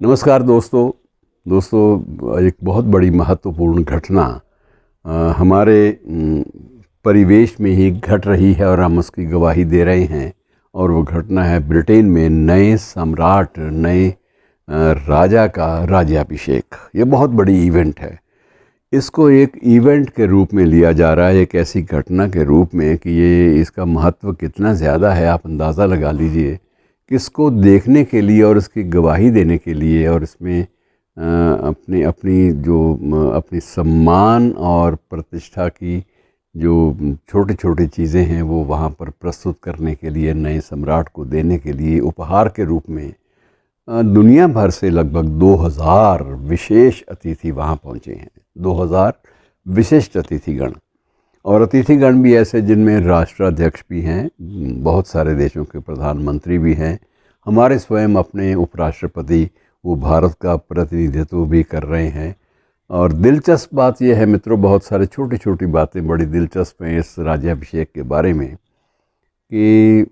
नमस्कार दोस्तों, एक बहुत बड़ी महत्वपूर्ण घटना हमारे परिवेश में ही घट रही है और हम उसकी गवाही दे रहे हैं। और वो घटना है ब्रिटेन में नए सम्राट, नए राजा का राज्याभिषेक। ये बहुत बड़ी इवेंट है। इसको एक इवेंट के रूप में लिया जा रहा है, एक ऐसी घटना के रूप में कि ये इसका महत्व कितना ज़्यादा है, आप अंदाज़ा लगा लीजिए। किसको देखने के लिए और इसकी गवाही देने के लिए और इसमें अपनी अपनी अपनी सम्मान और प्रतिष्ठा की जो छोटे छोटे चीज़ें हैं वो वहाँ पर प्रस्तुत करने के लिए, नए सम्राट को देने के लिए उपहार के रूप में दुनिया भर से लगभग 2000 विशेष अतिथि वहाँ पहुँचे हैं। 2000 विशिष्ट अतिथिगण, और अतिथिगण भी ऐसे जिनमें राष्ट्राध्यक्ष भी हैं, बहुत सारे देशों के प्रधानमंत्री भी हैं, हमारे स्वयं अपने उपराष्ट्रपति वो भारत का प्रतिनिधित्व भी कर रहे हैं। और दिलचस्प बात यह है मित्रों, बहुत सारे छोटी छोटी बातें बड़ी दिलचस्प हैं इस राज्याभिषेक के बारे में कि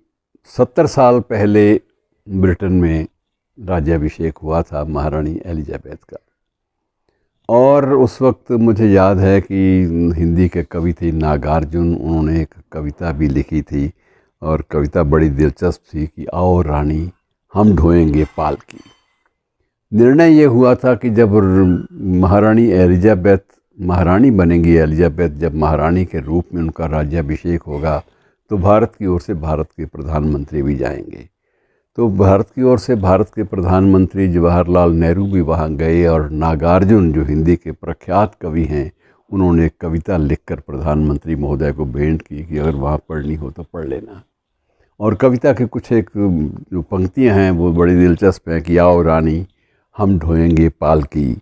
70 साल पहले ब्रिटेन में राज्याभिषेक हुआ था महारानी एलिजाबेथ का। और उस वक्त मुझे याद है कि हिंदी के कवि थे नागार्जुन, उन्होंने एक कविता भी लिखी थी और कविता बड़ी दिलचस्प थी कि आओ रानी हम ढोएंगे पालकी। निर्णय ये हुआ था कि जब महारानी एलिजाबेथ महारानी बनेंगी, एलिजाबेथ जब महारानी के रूप में उनका राज्याभिषेक होगा तो भारत की ओर से भारत के प्रधानमंत्री भी जाएंगे। तो भारत की ओर से भारत के प्रधानमंत्री जवाहरलाल नेहरू भी वहाँ गए और नागार्जुन जो हिंदी के प्रख्यात कवि हैं, उन्होंने एक कविता लिखकर प्रधानमंत्री महोदय को भेंट की कि अगर वहाँ पढ़नी हो तो पढ़ लेना। और कविता के कुछ एक जो पंक्तियाँ हैं वो बड़ी दिलचस्प हैं कि आओ रानी हम ढोएंगे पालकी,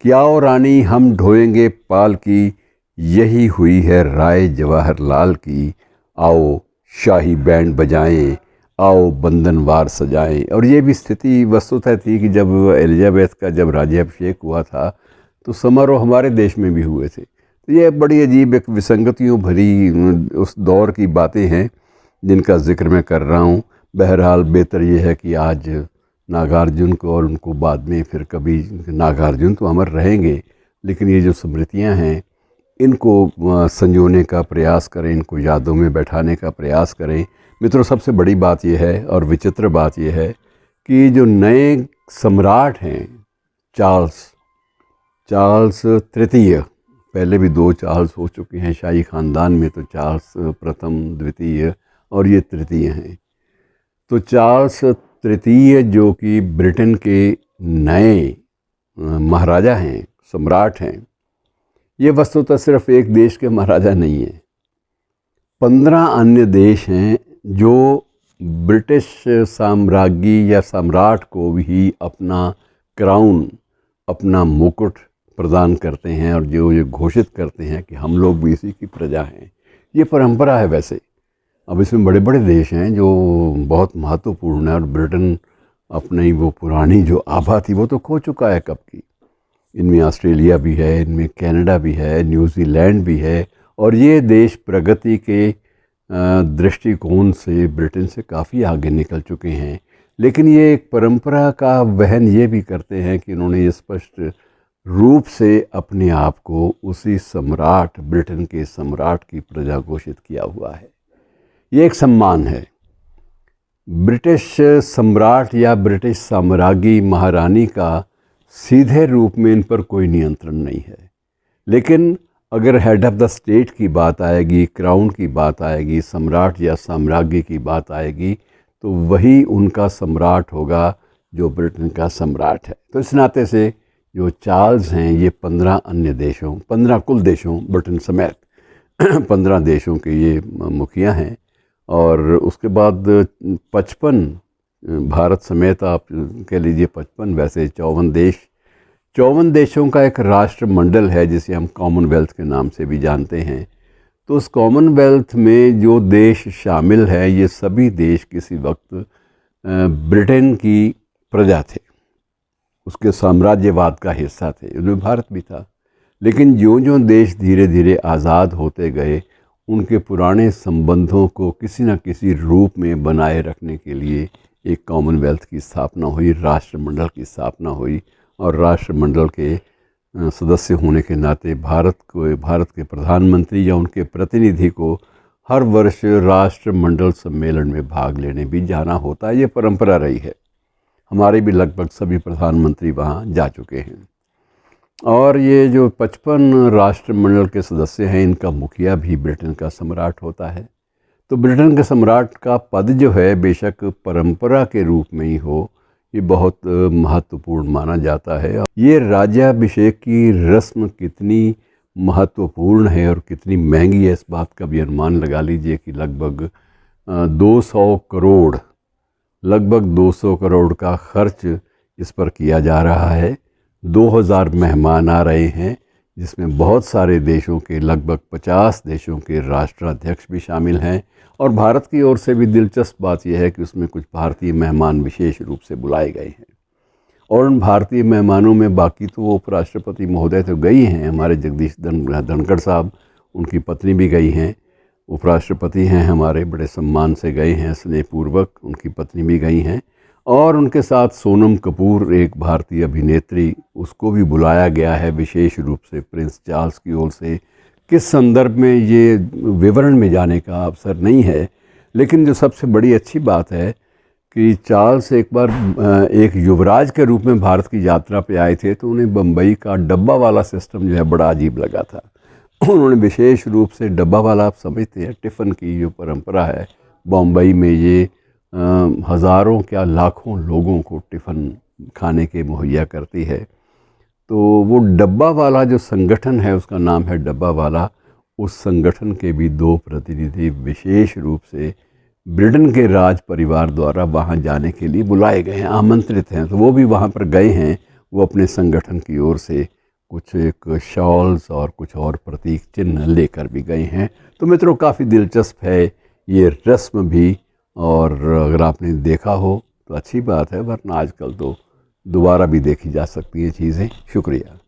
कि आओ रानी हम ढोएंगे पालकी, यही हुई है राय जवाहरलाल की, आओ शाही बैंड बजाएं, आओ बंधनवार सजाएं। और ये भी स्थिति वस्तुतः थी कि जब एलिजाबेथ का जब राज्याभिषेक हुआ था तो समारोह हमारे देश में भी हुए थे। तो ये बड़ी अजीब एक विसंगतियों भरी उस दौर की बातें हैं जिनका जिक्र मैं कर रहा हूँ। बहरहाल बेहतर ये है कि आज नागार्जुन को और उनको बाद में फिर कभी, नागार्जुन तो अमर रहेंगे लेकिन ये जो स्मृतियाँ हैं इनको संजोने का प्रयास करें, इनको यादों में बैठाने का प्रयास करें। मित्रों, सबसे बड़ी बात यह है और विचित्र बात यह है कि जो नए सम्राट हैं चार्ल्स तृतीय, पहले भी 2 चार्ल्स हो चुके हैं शाही ख़ानदान में, तो चार्ल्स प्रथम, द्वितीय और ये तृतीय हैं। तो चार्ल्स तृतीय जो कि ब्रिटेन के नए महाराजा हैं, सम्राट हैं, ये वस्तुतः सिर्फ एक देश के महाराजा नहीं हैं। 15 अन्य देश हैं जो ब्रिटिश साम्राज्ञी या सम्राट को भी अपना क्राउन, अपना मुकुट प्रदान करते हैं और जो ये घोषित करते हैं कि हम लोग भी इसी की प्रजा हैं। ये परंपरा है। वैसे अब इसमें बड़े बड़े देश हैं जो बहुत महत्वपूर्ण है और ब्रिटेन अपनी वो पुरानी जो आभा थी वो तो खो चुका है कब की। इनमें ऑस्ट्रेलिया भी है, इनमें कनाडा भी है, न्यूजीलैंड भी है, और ये देश प्रगति के दृष्टिकोण से ब्रिटेन से काफ़ी आगे निकल चुके हैं। लेकिन ये एक परंपरा का वहन ये भी करते हैं कि इन्होंने ये स्पष्ट रूप से अपने आप को उसी सम्राट, ब्रिटेन के सम्राट की प्रजा घोषित किया हुआ है। ये एक सम्मान है। ब्रिटिश सम्राट या ब्रिटिश साम्राज्ञी महारानी का सीधे रूप में इन पर कोई नियंत्रण नहीं है, लेकिन अगर हेड ऑफ़ द स्टेट की बात आएगी, क्राउन की बात आएगी, सम्राट या साम्राज्ञी की बात आएगी, तो वही उनका सम्राट होगा जो ब्रिटेन का सम्राट है। तो इस नाते से जो चार्ल्स हैं ये 15 अन्य देशों, 15 कुल देशों ब्रिटेन समेत 15 देशों के ये मुखिया हैं। और उसके बाद 55 भारत समेत आप कह लीजिए 55, वैसे 54 देशों का एक राष्ट्रमंडल है जिसे हम कॉमनवेल्थ के नाम से भी जानते हैं। तो उस कॉमनवेल्थ में जो देश शामिल है ये सभी देश किसी वक्त ब्रिटेन की प्रजा थे, उसके साम्राज्यवाद का हिस्सा थे, उनमें भारत भी था। लेकिन जो जो देश धीरे धीरे आज़ाद होते गए उनके पुराने संबंधों को किसी न किसी रूप में बनाए रखने के लिए एक कॉमनवेल्थ की स्थापना हुई, राष्ट्रमंडल की स्थापना हुई, और राष्ट्रमंडल के सदस्य होने के नाते भारत के प्रधानमंत्री या उनके प्रतिनिधि को हर वर्ष राष्ट्रमंडल सम्मेलन में भाग लेने भी जाना होता है। ये परंपरा रही है। हमारे भी लगभग सभी प्रधानमंत्री वहाँ जा चुके हैं। और ये जो 55 राष्ट्रमंडल के सदस्य हैं, इनका मुखिया भी ब्रिटेन का सम्राट होता है। तो ब्रिटेन के सम्राट का पद जो है, बेशक परंपरा के रूप में ही हो, ये बहुत महत्वपूर्ण माना जाता है। ये राज्याभिषेक की रस्म कितनी महत्वपूर्ण है और कितनी महंगी है, इस बात का भी अनुमान लगा लीजिए कि लगभग 200 करोड़ का खर्च इस पर किया जा रहा है। 2000 मेहमान आ रहे हैं, जिसमें बहुत सारे देशों के, लगभग 50 देशों के राष्ट्राध्यक्ष भी शामिल हैं। और भारत की ओर से भी दिलचस्प बात यह है कि उसमें कुछ भारतीय मेहमान विशेष रूप से बुलाए गए हैं। और उन भारतीय मेहमानों में बाकी तो वो उपराष्ट्रपति महोदय तो गई हैं, हमारे जगदीश धनखड़ साहब, उनकी पत्नी भी गई हैं। उपराष्ट्रपति हैं हमारे, बड़े सम्मान से गए हैं, स्नेहपूर्वक, उनकी पत्नी भी गई हैं। और उनके साथ सोनम कपूर, एक भारतीय अभिनेत्री, उसको भी बुलाया गया है विशेष रूप से प्रिंस चार्ल्स की ओर से। किस संदर्भ में, ये विवरण में जाने का अवसर नहीं है, लेकिन जो सबसे बड़ी अच्छी बात है कि चार्ल्स एक बार एक युवराज के रूप में भारत की यात्रा पे आए थे, तो उन्हें बम्बई का डब्बा वाला सिस्टम जो है बड़ा अजीब लगा था। उन्होंने विशेष रूप से डब्बा वाला, आप समझते हैं, टिफ़िन की जो परंपरा है बम्बई में, ये हज़ारों क्या लाखों लोगों को टिफ़िन खाने के मुहैया करती है। तो वो डब्बा वाला जो संगठन है, उसका नाम है डब्बा वाला, उस संगठन के भी 2 प्रतिनिधि विशेष रूप से ब्रिटेन के राज परिवार द्वारा वहाँ जाने के लिए बुलाए गए हैं, आमंत्रित हैं। तो वो भी वहाँ पर गए हैं। वो अपने संगठन की ओर से कुछ एक शॉल्स और कुछ और प्रतीक चिन्ह लेकर भी गए हैं। तो मित्रों, काफ़ी दिलचस्प है ये रस्म भी, और अगर आपने देखा हो तो अच्छी बात है, वरना आजकल तो दोबारा भी देखी जा सकती हैं चीज़ें। शुक्रिया।